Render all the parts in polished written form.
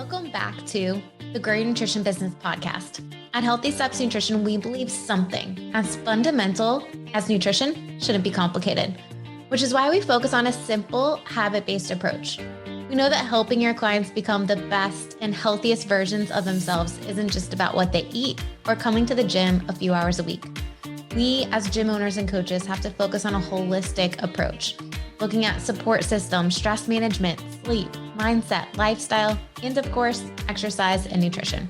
Welcome back to the Grow Your Nutrition Business podcast. At Healthy Steps Nutrition, we believe something as fundamental as nutrition shouldn't be complicated, which is why we focus on a simple, habit-based approach. We know that helping your clients become the best and healthiest versions of themselves isn't just about what they eat or coming to the gym a few hours a week. We, as gym owners and coaches, have to focus on a holistic approach, looking at support systems, stress management, sleep, mindset, lifestyle, and of course, exercise and nutrition.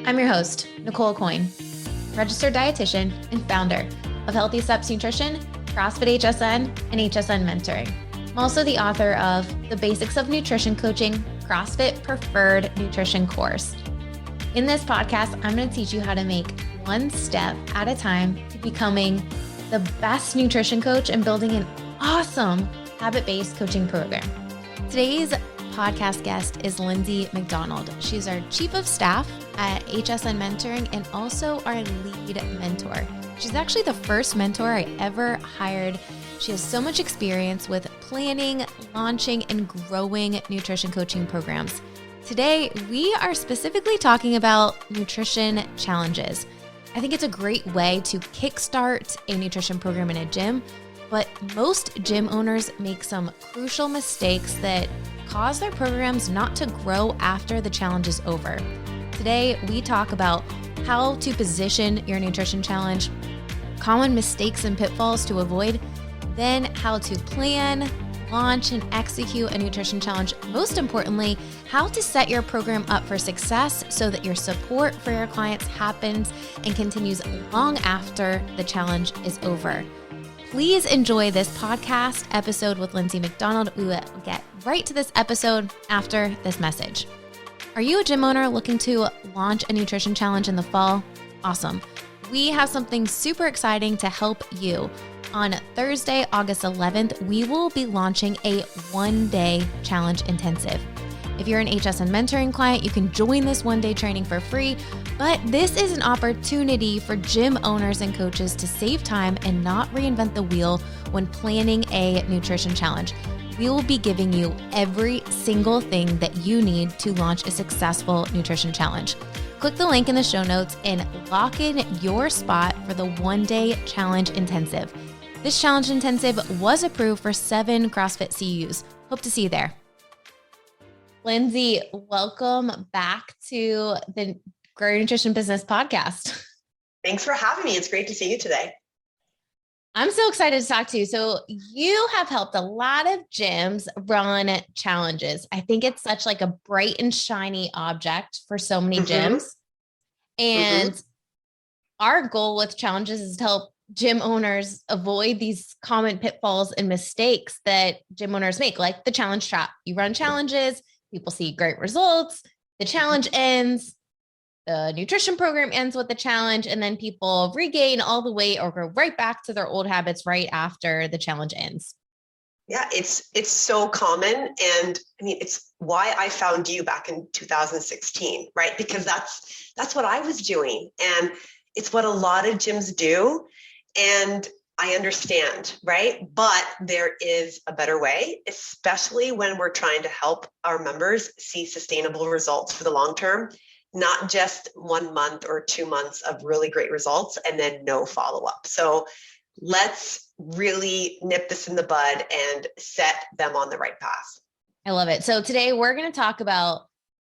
I'm your host, Nicole Coyne, registered dietitian and founder of Healthy Steps Nutrition, CrossFit HSN, and HSN Mentoring. I'm also the author of The Basics of Nutrition Coaching, CrossFit Preferred Nutrition course. In this podcast, I'm going to teach you how to make one step at a time to becoming the best nutrition coach and building an awesome habit-based coaching program. Today's podcast guest is Lindsay McDonald. She's our chief of staff at HSN Mentoring and also our lead mentor. She's actually the first mentor I ever hired. She has so much experience with planning, launching, and growing nutrition coaching programs. Today, we are specifically talking about nutrition challenges. I think it's a great way to kickstart a nutrition program in a gym, but most gym owners make some crucial mistakes that cause their programs not to grow after the challenge is over. Today, we talk about how to position your nutrition challenge, common mistakes and pitfalls to avoid, then how to plan, launch, and execute a nutrition challenge. Most importantly, how to set your program up for success so that your support for your clients happens and continues long after the challenge is over. Please enjoy this podcast episode with Lindsay McDonald. We will get right to this episode after this message. Are you a gym owner looking to launch a nutrition challenge in the fall? Awesome. We have something super exciting to help you. On Thursday, August 11th, we will be launching a one-day challenge intensive. If you're an HSN mentoring client, you can join this one-day training for free, but this is an opportunity for gym owners and coaches to save time and not reinvent the wheel when planning a nutrition challenge. We will be giving you every single thing that you need to launch a successful nutrition challenge. Click the link in the show notes and lock in your spot for the one-day challenge intensive. This challenge intensive was approved for 7 CrossFit CUs. Hope to see you there. Lindsay, welcome back to the Grow Your Nutrition Business podcast. Thanks for having me. It's great to see you today. I'm so excited to talk to you. So you have helped a lot of gyms run challenges. I think it's such like a bright and shiny object for so many gyms. And our goal with challenges is to help gym owners avoid these common pitfalls and mistakes that gym owners make, like the challenge trap. You run challenges, people see great results, the challenge ends, the nutrition program ends with the challenge, and then people regain all the weight or go right back to their old habits right after the challenge ends. Yeah, it's so common. And I mean, it's why I found you back in 2016, right? Because that's what I was doing. And it's what a lot of gyms do. And I understand, right? But there is a better way, especially when we're trying to help our members see sustainable results for the long term, not just 1 month or 2 months of really great results and then no follow-up. So let's really nip this in the bud and set them on the right path. I love it. So today we're going to talk about,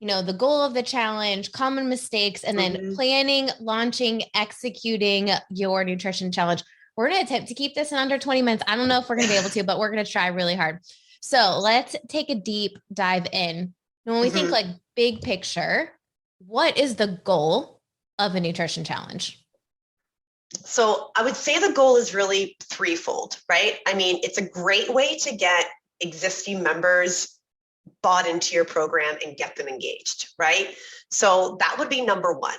the goal of the challenge, common mistakes, and then planning, launching, executing your nutrition challenge. We're going to attempt to keep this in under 20 minutes. I don't know if we're going to be able to, but we're going to try really hard. So let's take a deep dive in. When we think like big picture, what is the goal of a nutrition challenge? So I would say the goal is really threefold, right? I mean, it's a great way to get existing members bought into your program and get them engaged, right? So that would be number one.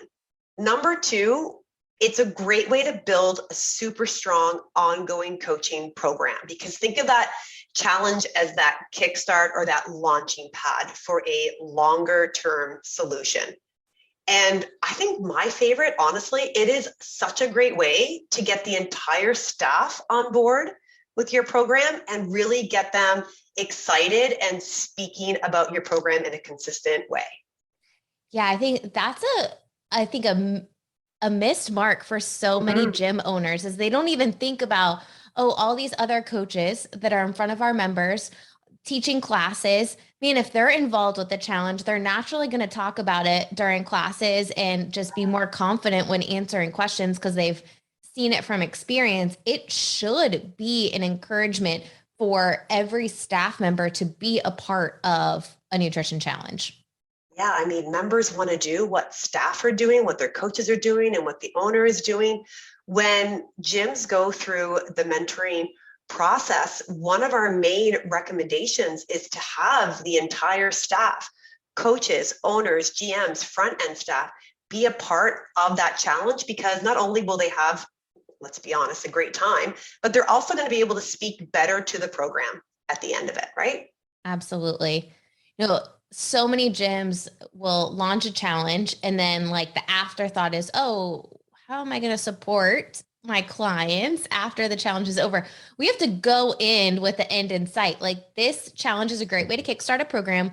Number two, it's a great way to build a super strong ongoing coaching program, because think of that challenge as that kickstart or that launching pad for a longer term solution. And I think my favorite, honestly, it is such a great way to get the entire staff on board with your program and really get them excited and speaking about your program in a consistent way. Yeah, I think I think a missed mark for so many Mhm. gym owners is they don't even think about, oh, all these other coaches that are in front of our members teaching classes. I mean, if they're involved with the challenge, they're naturally going to talk about it during classes and just be more confident when answering questions because they've seen it from experience. It should be an encouragement for every staff member to be a part of a nutrition challenge. Yeah, I mean, members want to do what staff are doing, what their coaches are doing, and what the owner is doing. When gyms go through the mentoring process, one of our main recommendations is to have the entire staff, coaches, owners, GMs, front end staff, be a part of that challenge, because not only will they have, let's be honest, a great time, but they're also going to be able to speak better to the program at the end of it, right? Absolutely. So many gyms will launch a challenge and then like the afterthought is, oh, how am I going to support my clients after the challenge is over? We have to go in with the end in sight. Like this challenge is a great way to kickstart a program,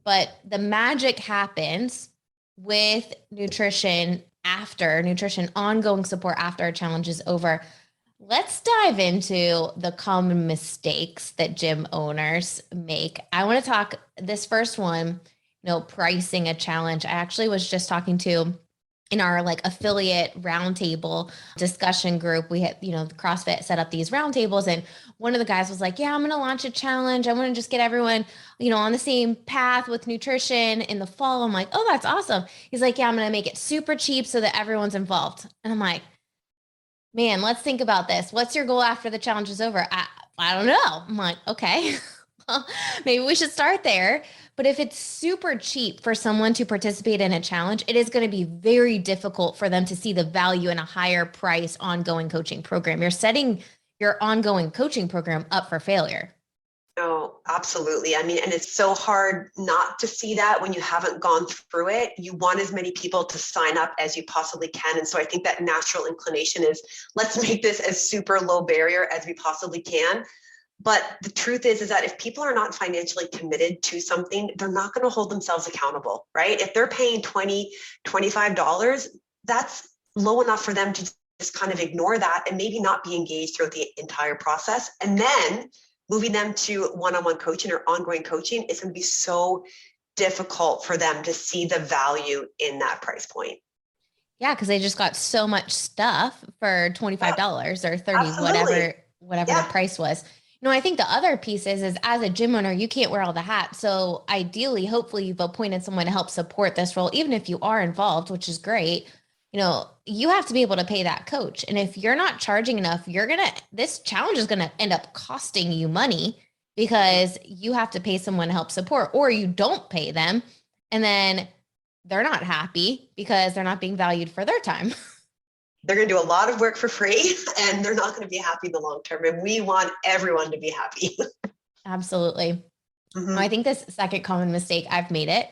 but the magic happens with nutrition, ongoing support after a challenge is over. Let's dive into the common mistakes that gym owners make. I want to talk this first one, pricing a challenge. I actually was just talking to in our like affiliate roundtable discussion group. We had, the CrossFit set up these roundtables, and one of the guys was like, yeah, I'm going to launch a challenge. I want to just get everyone, on the same path with nutrition in the fall. I'm like, oh, that's awesome. He's like, yeah, I'm going to make it super cheap so that everyone's involved. And I'm like, man, let's think about this. What's your goal after the challenge is over? I don't know. I'm like, okay, well, maybe we should start there. But if it's super cheap for someone to participate in a challenge, it is going to be very difficult for them to see the value in a higher price ongoing coaching program. You're setting your ongoing coaching program up for failure. No, absolutely. I mean, and it's so hard not to see that when you haven't gone through it. You want as many people to sign up as you possibly can. And so I think that natural inclination is, let's make this as super low barrier as we possibly can. But the truth is that if people are not financially committed to something, they're not going to hold themselves accountable, right? If they're paying $20, $25, that's low enough for them to just kind of ignore that and maybe not be engaged throughout the entire process. And then moving them to one-on-one coaching or ongoing coaching is going to be so difficult for them to see the value in that price point. Yeah, because they just got so much stuff for $25 or 30, Absolutely. whatever the Yeah. price was. I think the other piece is as a gym owner, you can't wear all the hats. So ideally, hopefully you've appointed someone to help support this role, even if you are involved, which is great. You have to be able to pay that coach. And if you're not charging enough, this challenge is gonna end up costing you money because you have to pay someone to help support, or you don't pay them. And then they're not happy because they're not being valued for their time. They're going to do a lot of work for free and they're not going to be happy in the long term. And we want everyone to be happy. Absolutely. Mm-hmm. I think this second common mistake, I've made it.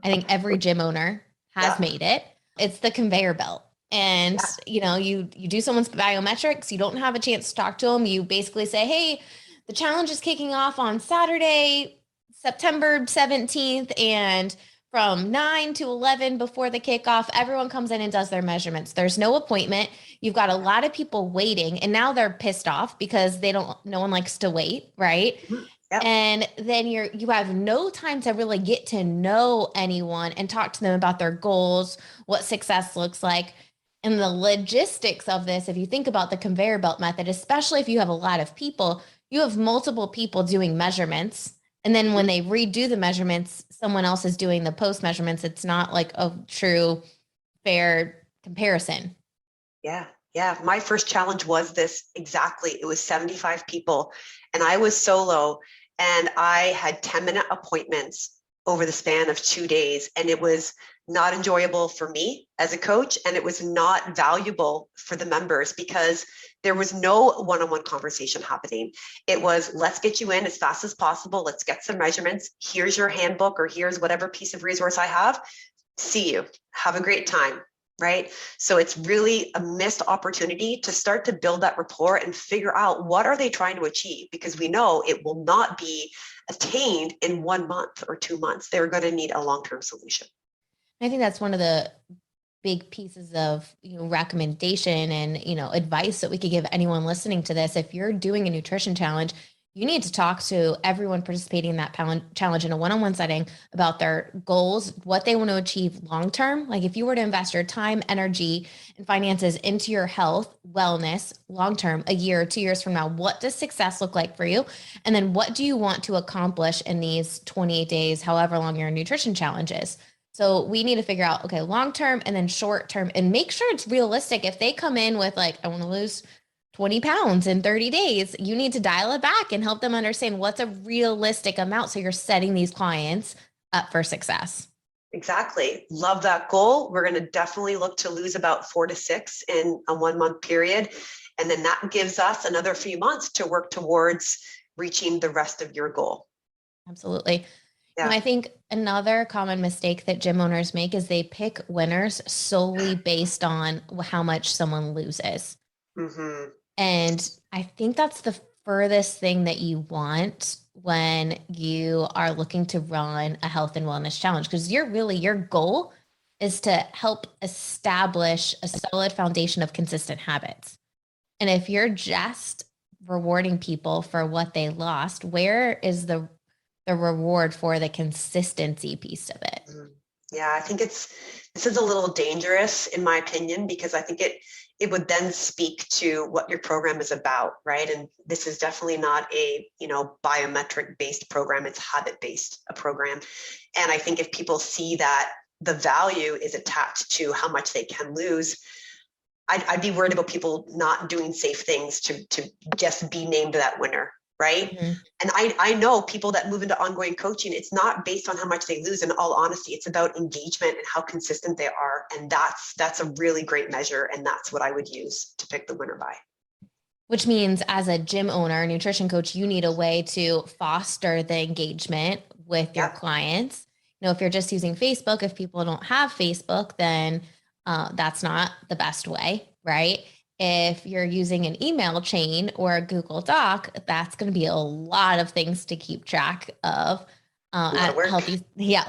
I think every gym owner has made it. It's the conveyor belt. And, you do someone's biometrics, you don't have a chance to talk to them. You basically say, hey, the challenge is kicking off on Saturday, September 17th. And from 9 to 11 before the kickoff, everyone comes in and does their measurements. There's no appointment. You've got a lot of people waiting, and now they're pissed off because no one likes to wait, right? Yep. And then you have no time to really get to know anyone and talk to them about their goals, what success looks like. And the logistics of this, if you think about the conveyor belt method, especially if you have a lot of people, you have multiple people doing measurements. And then when they redo the measurements, someone else is doing the post measurements. It's not like a true fair comparison. Yeah. Yeah. My first challenge was this exactly. It was 75 people and I was solo and I had 10-minute appointments over the span of 2 days. And it was not enjoyable for me as a coach. And it was not valuable for the members because there was no one-on-one conversation happening. It was, let's get you in as fast as possible. Let's get some measurements. Here's your handbook, or here's whatever piece of resource I have. See you. Have a great time. Right? So it's really a missed opportunity to start to build that rapport and figure out what are they trying to achieve, because we know it will not be attained in 1 month or 2 months. They're going to need a long-term solution. I think that's one of the big pieces of, recommendation and, advice that we could give anyone listening to this. If you're doing a nutrition challenge, you need to talk to everyone participating in that challenge in a one-on-one setting about their goals, what they want to achieve long-term. Like if you were to invest your time, energy, and finances into your health, wellness, long-term, a year, 2 years from now, what does success look like for you? And then what do you want to accomplish in these 28 days, however long your nutrition challenge is? So we need to figure out, okay, long term and then short term, and make sure it's realistic. If they come in with like, I want to lose 20 pounds in 30 days, you need to dial it back and help them understand what's a realistic amount. So you're setting these clients up for success. Exactly. Love that goal. We're going to definitely look to lose about 4 to 6 in a 1 month period. And then that gives us another few months to work towards reaching the rest of your goal. Absolutely. Yeah. And I think another common mistake that gym owners make is they pick winners solely based on how much someone loses. Mm-hmm. And I think that's the furthest thing that you want when you are looking to run a health and wellness challenge, because your goal is to help establish a solid foundation of consistent habits. And if you're just rewarding people for what they lost, where is the reward for the consistency piece of it? Yeah, I think this is a little dangerous in my opinion, because I think it would then speak to what your program is about, right? And this is definitely not a, biometric based program. It's habit based program. And I think if people see that the value is attached to how much they can lose, I'd be worried about people not doing safe things to just be named that winner. Right. Mm-hmm. And I know people that move into ongoing coaching, it's not based on how much they lose. In all honesty, it's about engagement and how consistent they are. And that's a really great measure. And that's what I would use to pick the winner by. Which means as a gym owner, nutrition coach, you need a way to foster the engagement with your clients. If you're just using Facebook, if people don't have Facebook, then that's not the best way, right? If you're using an email chain or a Google Doc, that's going to be a lot of things to keep track of. A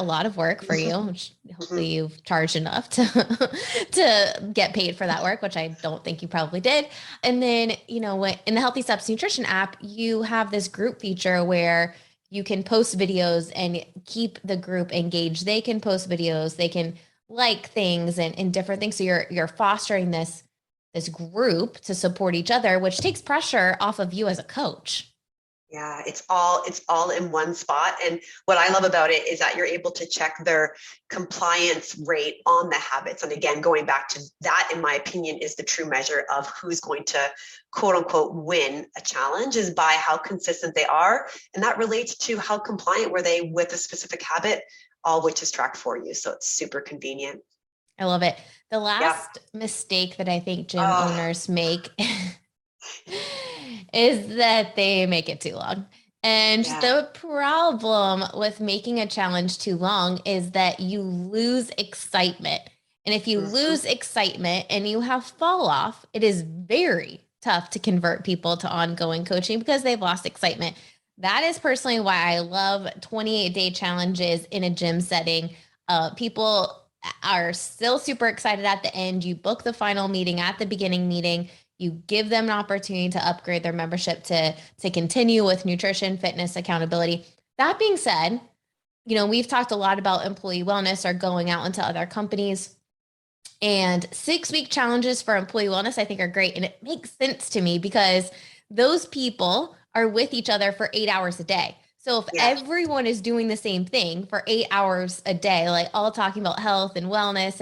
lot of work for you, which hopefully you've charged enough to get paid for that work, which I don't think you probably did. And then, in the Healthy Steps Nutrition app, you have this group feature where you can post videos and keep the group engaged. They can post videos, they can like things and different things. So you're fostering this group to support each other, which takes pressure off of you as a coach. Yeah, it's all in one spot. And what I love about it is that you're able to check their compliance rate on the habits. And again, going back to that, in my opinion, is the true measure of who's going to quote unquote win a challenge, is by how consistent they are. And that relates to how compliant were they with a specific habit, all which is tracked for you. So it's super convenient. I love it. The last mistake that I think gym owners make is that they make it too long. And the problem with making a challenge too long is that you lose excitement. And if you lose excitement and you have fall off, it is very tough to convert people to ongoing coaching because they've lost excitement. That is personally why I love 28-day challenges in a gym setting. People are still super excited at the end. You book the final meeting at the beginning meeting. You give them an opportunity to upgrade their membership to continue with nutrition, fitness, accountability. That being said, we've talked a lot about employee wellness or going out into other companies. And 6-week challenges for employee wellness, I think, are great. And it makes sense to me because those people are with each other for 8 hours a day. So if everyone is doing the same thing for 8 hours a day, like all talking about health and wellness,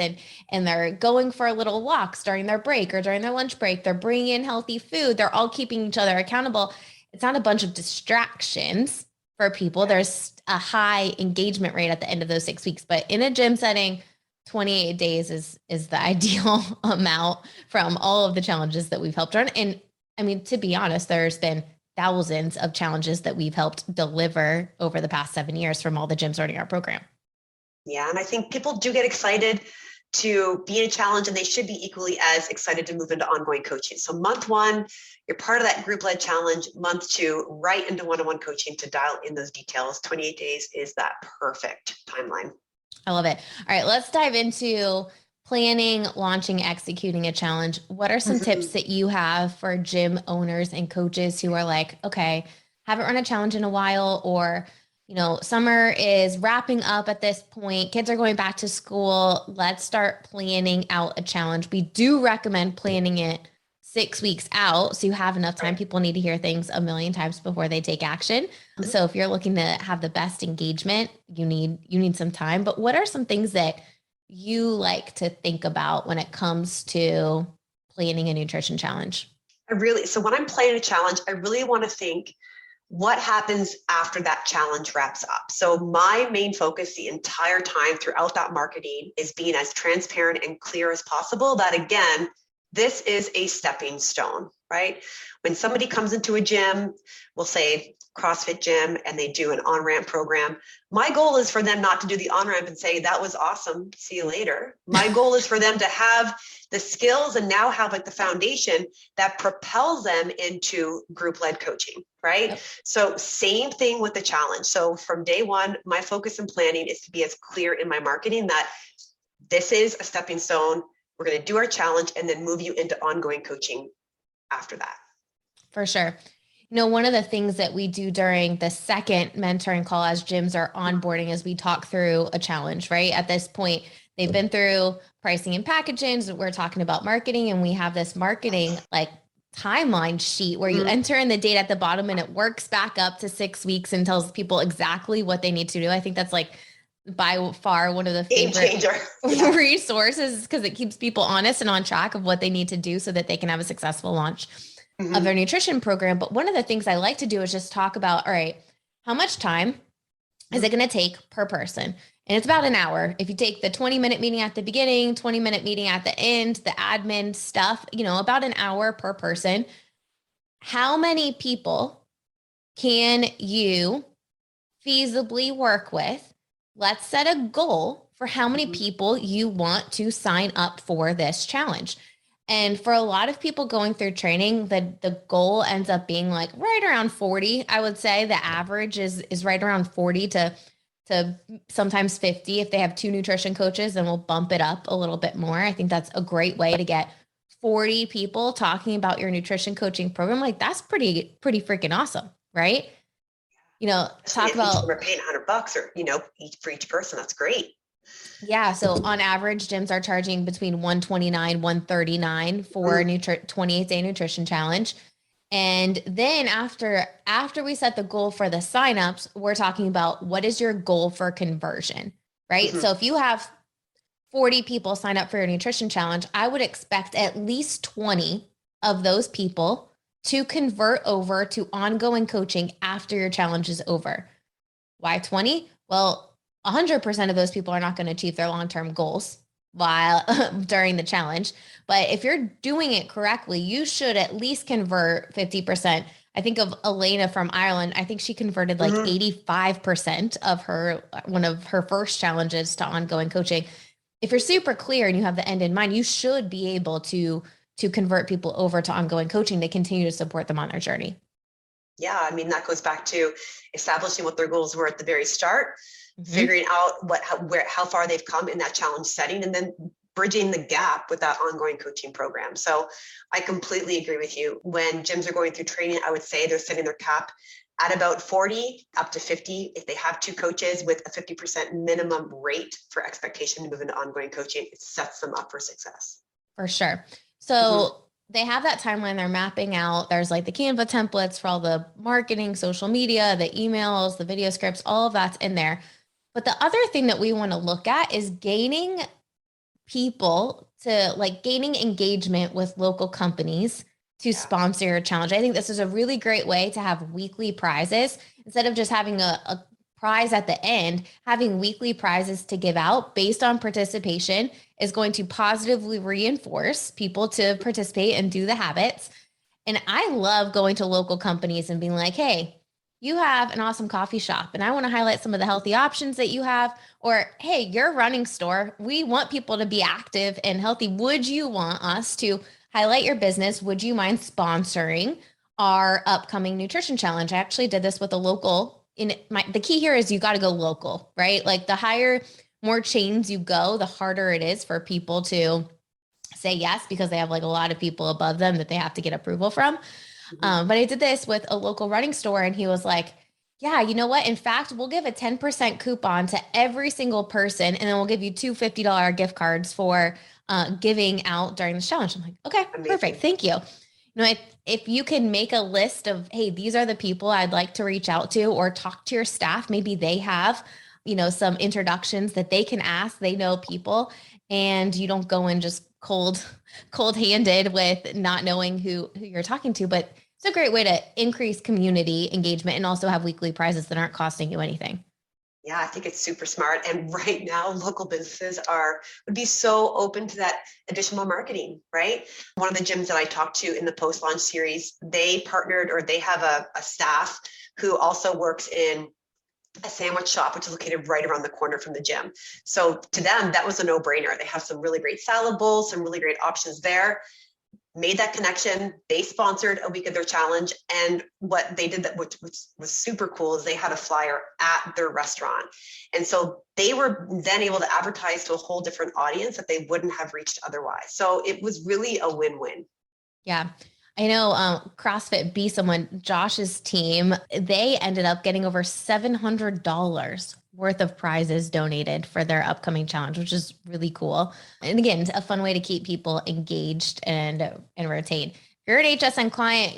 and they're going for little walks during their break or during their lunch break, they're bringing in healthy food, they're all keeping each other accountable. It's not a bunch of distractions for people. There's a high engagement rate at the end of those 6 weeks. But in a gym setting, 28 days is the ideal amount from all of the challenges that we've helped run. And I mean, to be honest, there's been thousands of challenges that we've helped deliver over the past 7 years from all the gyms running our program. Yeah. And I think people do get excited to be in a challenge, and they should be equally as excited to move into ongoing coaching. So month 1, you're part of that group-led challenge. Month 2, right into one-on-one coaching to dial in those details. 28 days is that perfect timeline. I love it. All right, let's dive into planning, launching, executing a challenge. What are some tips Mhm. that you have for gym owners and coaches who are like, okay, haven't run a challenge in a while, or, summer is wrapping up at this point, kids are going back to school. Let's start planning out a challenge. We do recommend planning it 6 weeks out so you have enough time. Right. People need to hear things a million times before they take action. Mhm. So if you're looking to have the best engagement, you need some time. But what are some things that you like to think about when it comes to planning a nutrition challenge? So when I'm planning a challenge, I really want to think what happens after that challenge wraps up. So my main focus the entire time throughout that marketing is being as transparent and clear as possible that, again, this is a stepping stone, right? When somebody comes into a gym, we'll say CrossFit gym, and they do an on-ramp program, my goal is for them not to do the on-ramp and say, that was awesome, see you later. My goal is for them to have the skills and now have like the foundation that propels them into group-led coaching, right? Yep. So same thing with the challenge. So from day one, my focus in planning is to be as clear in my marketing that this is a stepping stone. We're going to do our challenge and then move you into ongoing coaching after that. For sure. One of the things that we do during the second mentoring call as gyms are onboarding is we talk through a challenge, right? At this point, they've been through pricing and packaging. We're talking about marketing, and we have this marketing like timeline sheet where you enter in the date at the bottom and it works back up to 6 weeks and tells people exactly what they need to do. I think that's like by far one of the Game favorite changer. Yeah. resources because it keeps people honest and on track of what they need to do so that they can have a successful launch of their nutrition program. But one of the things I like to do is just talk about, all right, how much time is it going to take per person? And it's about an hour. If you take the 20-minute meeting at the beginning, 20-minute meeting at the end, the admin stuff, about an hour per person. How many people can you feasibly work with? Let's set a goal for how many people you want to sign up for this challenge. And for a lot of people going through training, the goal ends up being like right around 40. I would say the average is right around 40 to sometimes 50. If they have two nutrition coaches, then we'll bump it up a little bit more. I think that's a great way to get 40 people talking about your nutrition coaching program. Like that's pretty freaking awesome, right? Talk about, we're paying $100 or, for each person. That's great. yeah. So on average, gyms are charging between 129, 139 for a 28-day nutrition challenge. And then after we set the goal for the signups, we're talking about what is your goal for conversion, right? So if you have 40 people sign up for your nutrition challenge, I would expect at least 20 of those people to convert over to ongoing coaching after your challenge is over. Why 20? Well, 100% of those people are not going to achieve their long-term goals while during the challenge. But if you're doing it correctly, you should at least convert 50%. I think of Elena from Ireland. I think she converted like 85% of one of her first challenges to ongoing coaching. If you're super clear and you have the end in mind, you should be able to convert people over to ongoing coaching to continue to support them on their journey. Yeah, I mean, that goes back to establishing what their goals were at the very start, figuring out how far they've come in that challenge setting, and then bridging the gap with that ongoing coaching program. So I completely agree with you. When gyms are going through training, I would say they're setting their cap at about 40 up to 50. If they have two coaches with a 50% minimum rate for expectation to move into ongoing coaching, it sets them up for success. For sure. So they have that timeline they're mapping out. There's like the Canva templates for all the marketing, social media, the emails, the video scripts, all of that's in there. But the other thing that we want to look at is gaining engagement with local companies to sponsor your challenge. I think this is a really great way to have weekly prizes instead of just having a prize at the end. Having weekly prizes to give out based on participation is going to positively reinforce people to participate and do the habits. And I love going to local companies and being like, hey, you have an awesome coffee shop and I want to highlight some of the healthy options that you have. Or, hey, your running store, we want people to be active and healthy. Would you want us to highlight your business? Would you mind sponsoring our upcoming nutrition challenge? I actually did this with a local. The key here is you got to go local, right? Like the higher more chains you go, the harder it is for people to say yes, because they have like a lot of people above them that they have to get approval from. But I did this with a local running store, and he was like, yeah, you know what? In fact, we'll give a 10% coupon to every single person, and then we'll give you two $50 gift cards for giving out during the challenge. I'm like, okay, Amazing. perfect. Thank you. You know, if you can make a list of, hey, these are the people I'd like to reach out to, or talk to your staff, maybe they have, you know, some introductions that they can ask, they know people, and you don't go in just cold handed with not knowing who you're talking to. But it's a great way to increase community engagement and also have weekly prizes that aren't costing you anything. Yeah, I think it's super smart. And right now, local businesses would be so open to that additional marketing, right? One of the gyms that I talked to in the post-launch series, they partnered, or they have a staff who also works in a sandwich shop, which is located right around the corner from the gym. So to them, that was a no-brainer. They have some really great salad bowls, some really great options there. Made that connection. They sponsored a week of their challenge. And what they did, that which was super cool, is they had a flyer at their restaurant. And so they were then able to advertise to a whole different audience that they wouldn't have reached otherwise. So it was really a win-win. Yeah. I know CrossFit Be Someone, Josh's team, they ended up getting over $700 worth of prizes donated for their upcoming challenge, which is really cool. And again, a fun way to keep people engaged and retained. If you're an HSN client,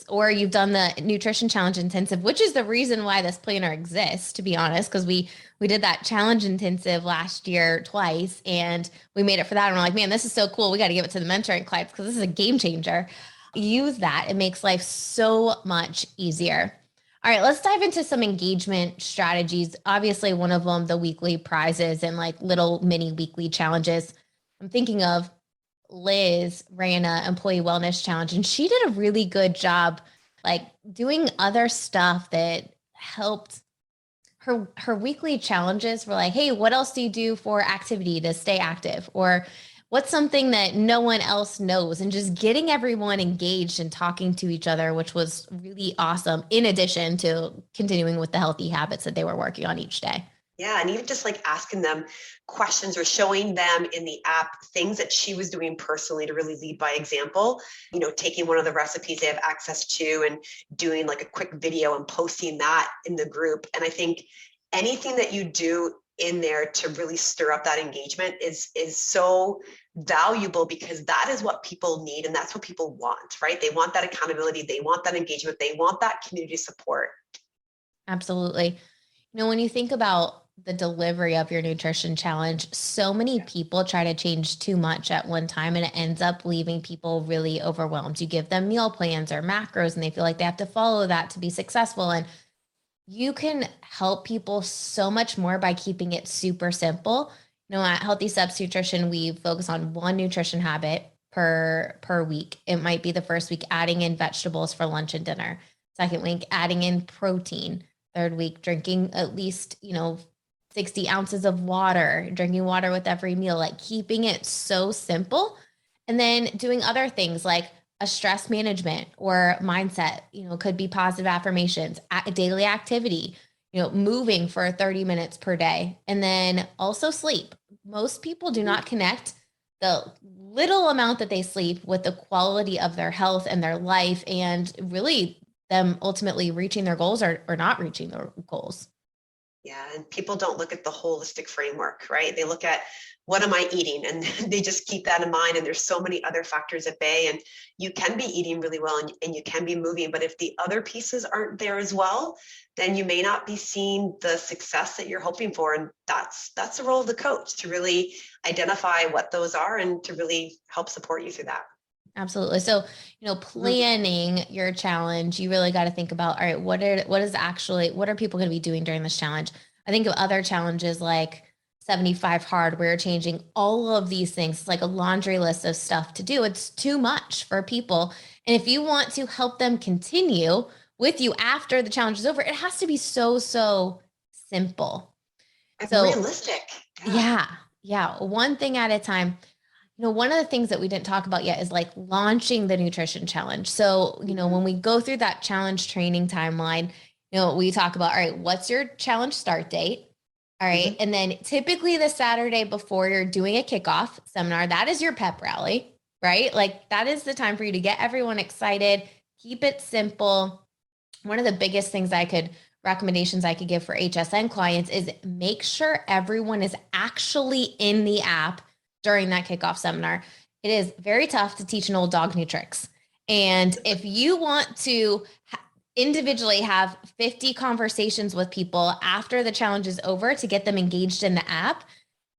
or you've done the Nutrition Challenge Intensive, which is the reason why this planner exists, to be honest, because we did that challenge intensive last year twice, and we made it for that. And we're like, man, this is so cool. We got to give it to the mentoring clients because this is a game changer. Use that. It makes life so much easier. All right, let's dive into some engagement strategies. Obviously, one of them, the weekly prizes and like little mini weekly challenges. I'm thinking of Liz ran an employee wellness challenge, and she did a really good job like doing other stuff that helped her weekly challenges. Were like, hey, what else do you do for activity to stay active? Or what's something that no one else knows? And just getting everyone engaged and talking to each other, which was really awesome, in addition to continuing with the healthy habits that they were working on each day. Yeah, and even just like asking them questions or showing them in the app things that she was doing personally to really lead by example, you know, taking one of the recipes they have access to and doing like a quick video and posting that in the group. And I think anything that you do in there to really stir up that engagement is so valuable, because that is what people need and that's what people want, right? They want that accountability, they want that engagement, they want that community support. Absolutely. You know, when you think about the delivery of your nutrition challenge, so many people try to change too much at one time, and it ends up leaving people really overwhelmed. You give them meal plans or macros, and they feel like they have to follow that to be successful. And you can help people so much more by keeping it super simple. You know, at Healthy Steps Nutrition, we focus on one nutrition habit per week. It might be the first week adding in vegetables for lunch and dinner. Second week, adding in protein. Third week, drinking at least, 60 ounces of water, drinking water with every meal, like keeping it so simple. And then doing other things like a stress management or mindset, could be positive affirmations, daily activity, moving for 30 minutes per day. And then also sleep. Most people do not connect the little amount that they sleep with the quality of their health and their life, and really them ultimately reaching their goals or not reaching their goals. Yeah, and people don't look at the holistic framework, right? They look at, what am I eating? And they just keep that in mind. And there's so many other factors at bay. And you can be eating really well and you can be moving. But if the other pieces aren't there as well, then you may not be seeing the success that you're hoping for. And that's the role of the coach, to really identify what those are and to really help support you through that. Absolutely. So, planning your challenge, you really got to think about, all right, what are people going to be doing during this challenge? I think of other challenges like 75 hard, where you're changing all of these things. It's like a laundry list of stuff to do. It's too much for people. And if you want to help them continue with you after the challenge is over, it has to be so simple. And realistic. Yeah. One thing at a time. One of the things that we didn't talk about yet is like launching the nutrition challenge. So, when we go through that challenge training timeline, we talk about, all right, what's your challenge start date? All right. And then typically the Saturday before you're doing a kickoff seminar, that is your pep rally, right? Like that is the time for you to get everyone excited, keep it simple. One of the biggest recommendations I could give for HSN clients is make sure everyone is actually in the app during that kickoff seminar. It is very tough to teach an old dog new tricks. And if you want to individually have 50 conversations with people after the challenge is over to get them engaged in the app,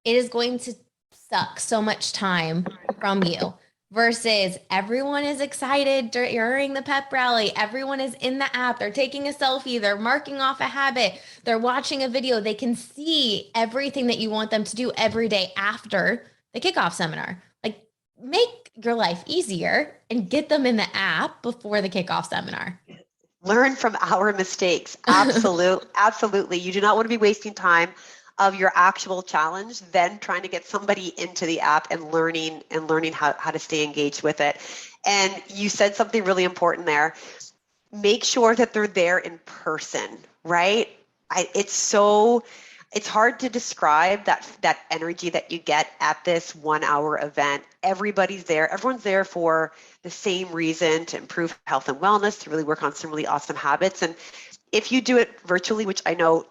it is going to suck so much time from you versus everyone is excited during the pep rally. Everyone is in the app. They're taking a selfie. They're marking off a habit. They're watching a video. They can see everything that you want them to do every day after the kickoff seminar. Like make your life easier and get them in the app before the kickoff seminar. Learn from our mistakes. Absolutely. You do not want to be wasting time of your actual challenge, then trying to get somebody into the app and learning how to stay engaged with it. And you said something really important there. Make sure that they're there in person, right? It's hard to describe that energy that you get at this 1 hour event. Everybody's there. Everyone's there for the same reason, to improve health and wellness, to really work on some really awesome habits. And if you do it virtually, which I know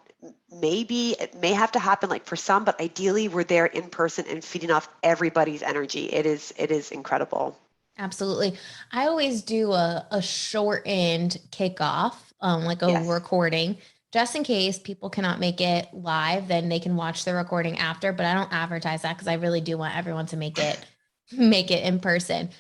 maybe it may have to happen like for some, but ideally we're there in person and feeding off everybody's energy. It is incredible. Absolutely. I always do a shortened kickoff, like a recording, just in case people cannot make it live, then they can watch the recording after, but I don't advertise that because I really do want everyone to make it in person.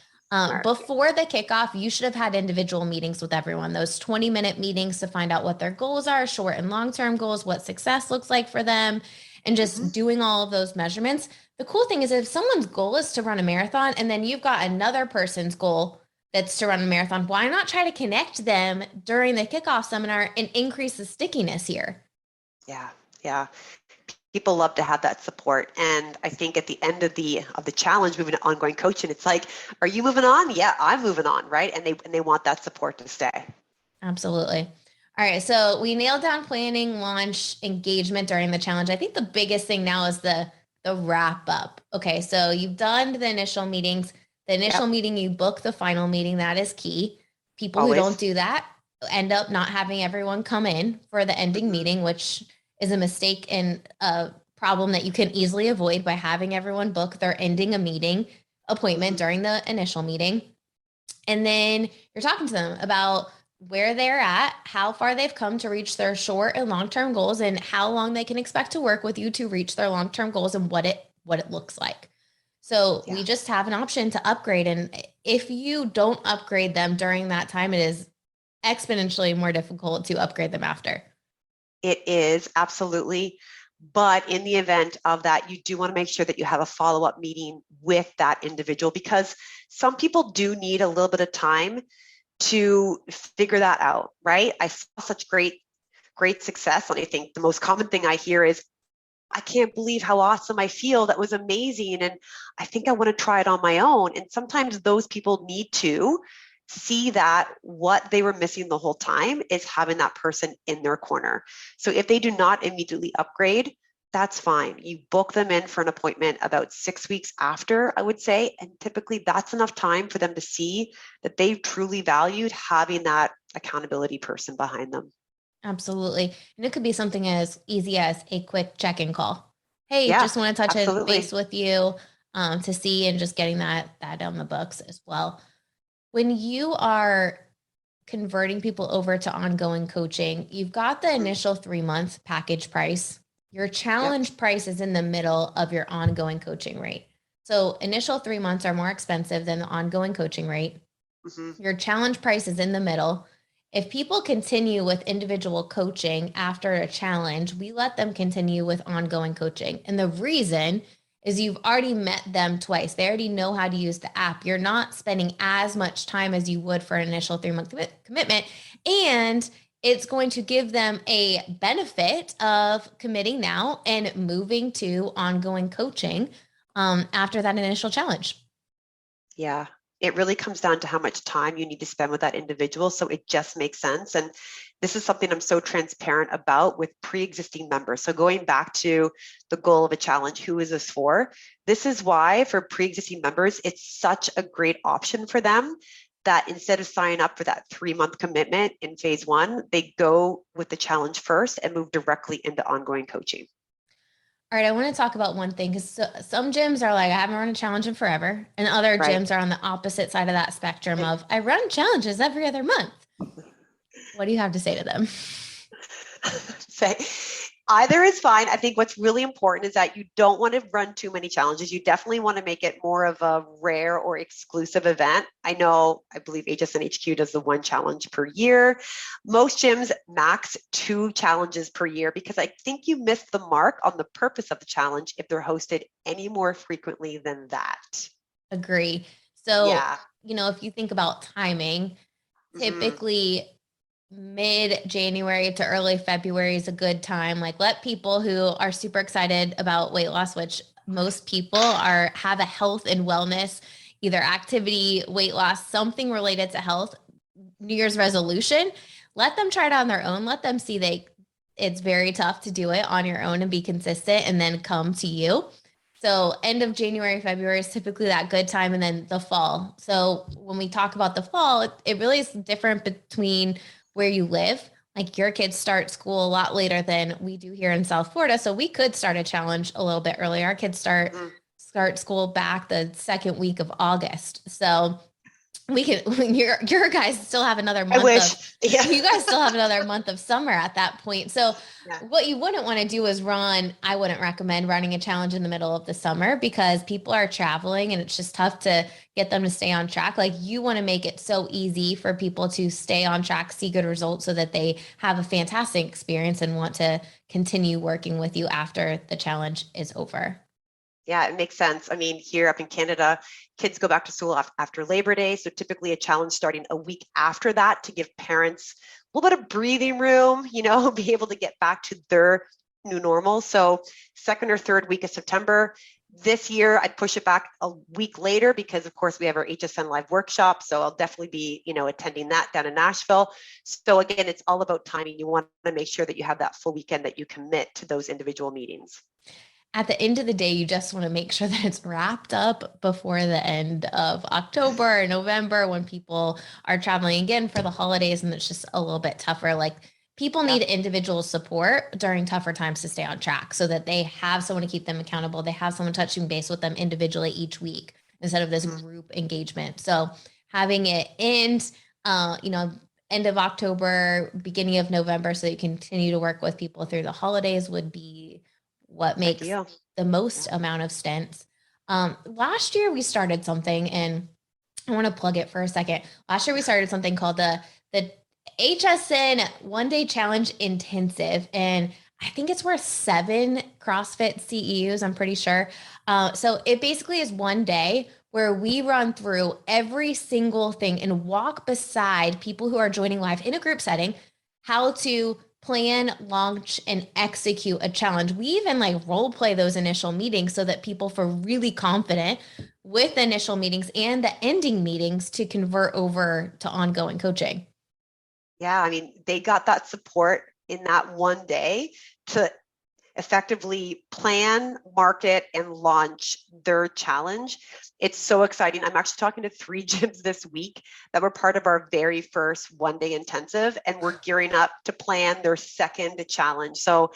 Before the kickoff, you should have had individual meetings with everyone, those 20-minute meetings to find out what their goals are, short and long-term goals, what success looks like for them, and just doing all of those measurements. The cool thing is if someone's goal is to run a marathon and then you've got another person's goal that's to run a marathon, why not try to connect them during the kickoff seminar and increase the stickiness here? Yeah. People love to have that support. And I think at the end of the challenge, moving to ongoing coaching, it's like, are you moving on? Yeah, I'm moving on, right? And they want that support to stay. Absolutely. All right. So we nailed down planning, launch, engagement during the challenge. I think the biggest thing now is the wrap up. Okay. So you've done the initial meetings, the initial meeting, you book the final meeting. That is key. People who don't do that end up not having everyone come in for the ending meeting, which is a mistake and a problem that you can easily avoid by having everyone book their ending a meeting appointment during the initial meeting. And then you're talking to them about where they're at, how far they've come to reach their short and long-term goals, and how long they can expect to work with you to reach their long-term goals and what it looks like. So we just have an option to upgrade. And if you don't upgrade them during that time, it is exponentially more difficult to upgrade them after. It is, absolutely. But in the event of that, you do want to make sure that you have a follow-up meeting with that individual, because some people do need a little bit of time to figure that out, right? I saw such great success. And I think the most common thing I hear is, I can't believe how awesome I feel. That was amazing. And I think I want to try it on my own. And sometimes those people need to see that what they were missing the whole time is having that person in their corner. So if they do not immediately upgrade, that's fine. You book them in for an appointment about 6 weeks after, I would say, and typically that's enough time for them to see that they've truly valued having that accountability person behind them. Absolutely. And it could be something as easy as a quick check-in call. Hey, just want to touch base with you to see, and just getting that on the books as well. When you are converting people over to ongoing coaching, you've got the initial 3-month package price. Your challenge price is in the middle of your ongoing coaching rate. So initial 3 months are more expensive than the ongoing coaching rate. Your challenge price is in the middle. If people continue with individual coaching after a challenge, we let them continue with ongoing coaching. And the reason is you've already met them twice. They already know how to use the app. You're not spending as much time as you would for an initial 3-month commitment. And it's going to give them a benefit of committing now and moving to ongoing coaching after that initial challenge. Yeah, it really comes down to how much time you need to spend with that individual. So it just makes sense. And this is something I'm so transparent about with pre-existing members. So going back to the goal of a challenge, who is this for? This is why for pre-existing members, it's such a great option for them that instead of signing up for that 3-month commitment in phase 1, they go with the challenge first and move directly into ongoing coaching. All right, I want to talk about one thing because some gyms are like, I haven't run a challenge in forever. And other Right. gyms are on the opposite side of that spectrum of, I run challenges every other month. What do you have to say to them? Say either is fine. I think what's really important is that you don't want to run too many challenges. You definitely want to make it more of a rare or exclusive event. I believe HSN HQ does the 1 challenge per year. Most gyms max 2 challenges per year because I think you missed the mark on the purpose of the challenge if they're hosted any more frequently than that. Agree. So, yeah. If you think about timing, typically mid-January to early February is a good time. Like, let people who are super excited about weight loss, which most people have a health and wellness, either activity, weight loss, something related to health, New Year's resolution, let them try it on their own. Let them see it's very tough to do it on your own and be consistent and then come to you. So end of January, February is typically that good time, and then the fall. So when we talk about the fall, it really is different between where you live. Like, your kids start school a lot later than we do here in South Florida. So we could start a challenge a little bit earlier. Our kids start school back the 2nd week of August. So we can, your guys still have another month. You guys still have another month of summer at that point. So what you wouldn't want to do is I wouldn't recommend running a challenge in the middle of the summer because people are traveling and it's just tough to get them to stay on track. Like, you want to make it so easy for people to stay on track, see good results so that they have a fantastic experience and want to continue working with you after the challenge is over. Yeah, it makes sense. I mean, here up in Canada, kids go back to school after Labor Day. So typically a challenge starting a week after that to give parents a little bit of breathing room, be able to get back to their new normal. So 2nd or 3rd week of September. This year, I'd push it back a week later because, of course, we have our HSN Live workshop. So I'll definitely be, attending that down in Nashville. So again, it's all about timing. You want to make sure that you have that full weekend that you commit to those individual meetings. At the end of the day, you just want to make sure that it's wrapped up before the end of October or November when people are traveling again for the holidays and it's just a little bit tougher. Like, people need individual support during tougher times to stay on track so that they have someone to keep them accountable. They have someone touching base with them individually each week instead of this group engagement. So having it end of October, beginning of November, so you continue to work with people through the holidays would be what makes the most amount of sense. Last year we started something, and I want to plug it for a second. Last year we started something called the HSN 1-day challenge intensive. And I think it's worth 7 CrossFit CEUs. I'm pretty sure. So it basically is 1 day where we run through every single thing and walk beside people who are joining live in a group setting, how to plan, launch, and execute a challenge. We even role play those initial meetings so that people feel really confident with the initial meetings and the ending meetings to convert over to ongoing coaching. Yeah, I mean, they got that support in that 1 day to effectively plan, market, and launch their challenge. It's so exciting. I'm actually talking to 3 gyms this week that were part of our very first 1-day intensive, and we're gearing up to plan their 2nd challenge. So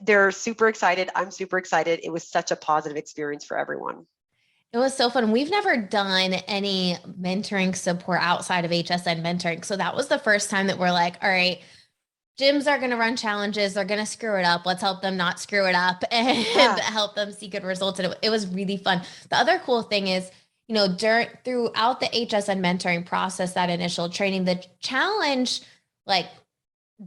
they're super excited. I'm super excited. It was such a positive experience for everyone. It was so fun. We've never done any mentoring support outside of HSN mentoring. So that was the first time that we're like, all right, gyms are going to run challenges. They're going to screw it up. Let's help them not screw it up and help them see good results. And it was really fun. The other cool thing is, throughout the HSN mentoring process, that initial training, the challenge,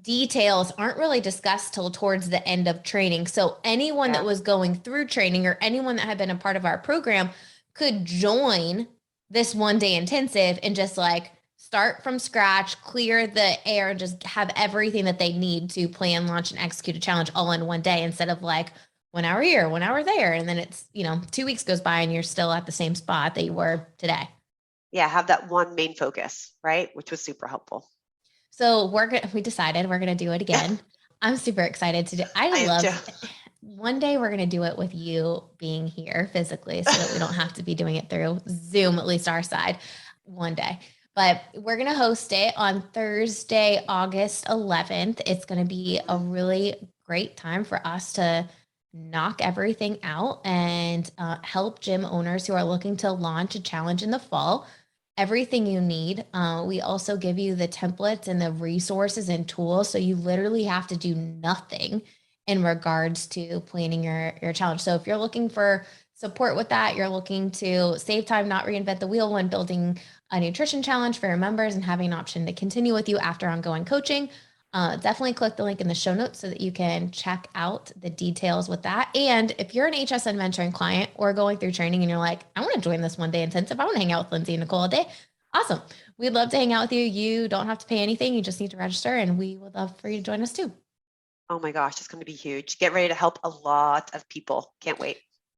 details aren't really discussed till towards the end of training. So anyone that was going through training or anyone that had been a part of our program could join this 1-day intensive and just start from scratch, clear the air, and just have everything that they need to plan, launch, and execute a challenge all in 1 day instead of 1 hour here, 1 hour there. And then it's, 2 weeks goes by and you're still at the same spot that you were today. Yeah, have that one main focus, right? Which was super helpful. So we decided we're going to do it again. I'm super excited to do. I am too. One day we're going to do it with you being here physically so that we don't have to be doing it through Zoom, at least our side, one day. But we're going to host it on Thursday, August 11th. It's going to be a really great time for us to knock everything out and help gym owners who are looking to launch a challenge in the fall. Everything you need. We also give you the templates and the resources and tools. So you literally have to do nothing in regards to planning your challenge. So if you're looking for support with that, you're looking to save time, not reinvent the wheel when building a nutrition challenge for your members and having an option to continue with you after ongoing coaching, definitely click the link in the show notes so that you can check out the details with that. And if you're an HSN mentoring client or going through training and you're like, I want to join this one day intensive, I want to hang out with Lindsay and Nicole all day. Awesome. We'd love to hang out with you. You don't have to pay anything. You just need to register, and we would love for you to join us too. Oh my gosh, it's going to be huge. Get ready to help a lot of people. Can't wait.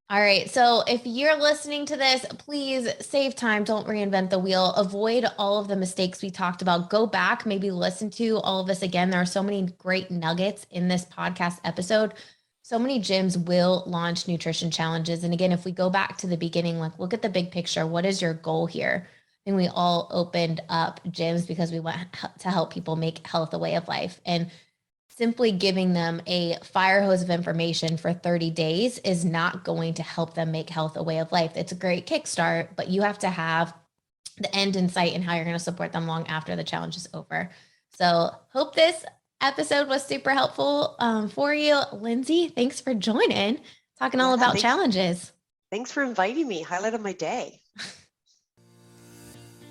All right. So if you're listening to this, please save time. Don't reinvent the wheel. Avoid all of the mistakes we talked about. Go back, maybe listen to all of this again. There are so many great nuggets in this podcast episode. So many gyms will launch nutrition challenges. And again, if we go back to the beginning, like look at the big picture. What is your goal here? I think we all opened up gyms because we want to help people make health a way of life. And simply giving them a fire hose of information for 30 days is not going to help them make health a way of life. It's a great kickstart, but you have to have the end in sight and how you're going to support them long after the challenge is over. So hope this episode was super helpful for you. Lindsay, thanks for joining, talking all about challenges. Thanks for inviting me. Highlight of my day.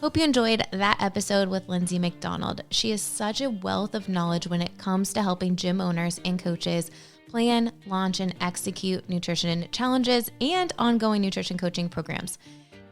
Hope you enjoyed that episode with Lindsay McDonald. She is such a wealth of knowledge when it comes to helping gym owners and coaches plan, launch, and execute nutrition challenges and ongoing nutrition coaching programs.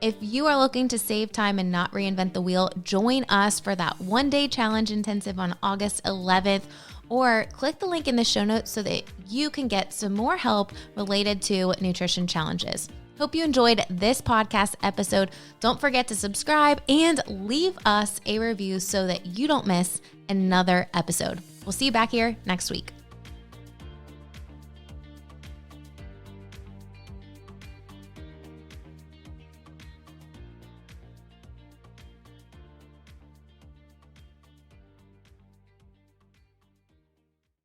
If you are looking to save time and not reinvent the wheel, join us for that one-day challenge intensive on August 11th, or click the link in the show notes so that you can get some more help related to nutrition challenges. Hope you enjoyed this podcast episode. Don't forget to subscribe and leave us a review so that you don't miss another episode. We'll see you back here next week.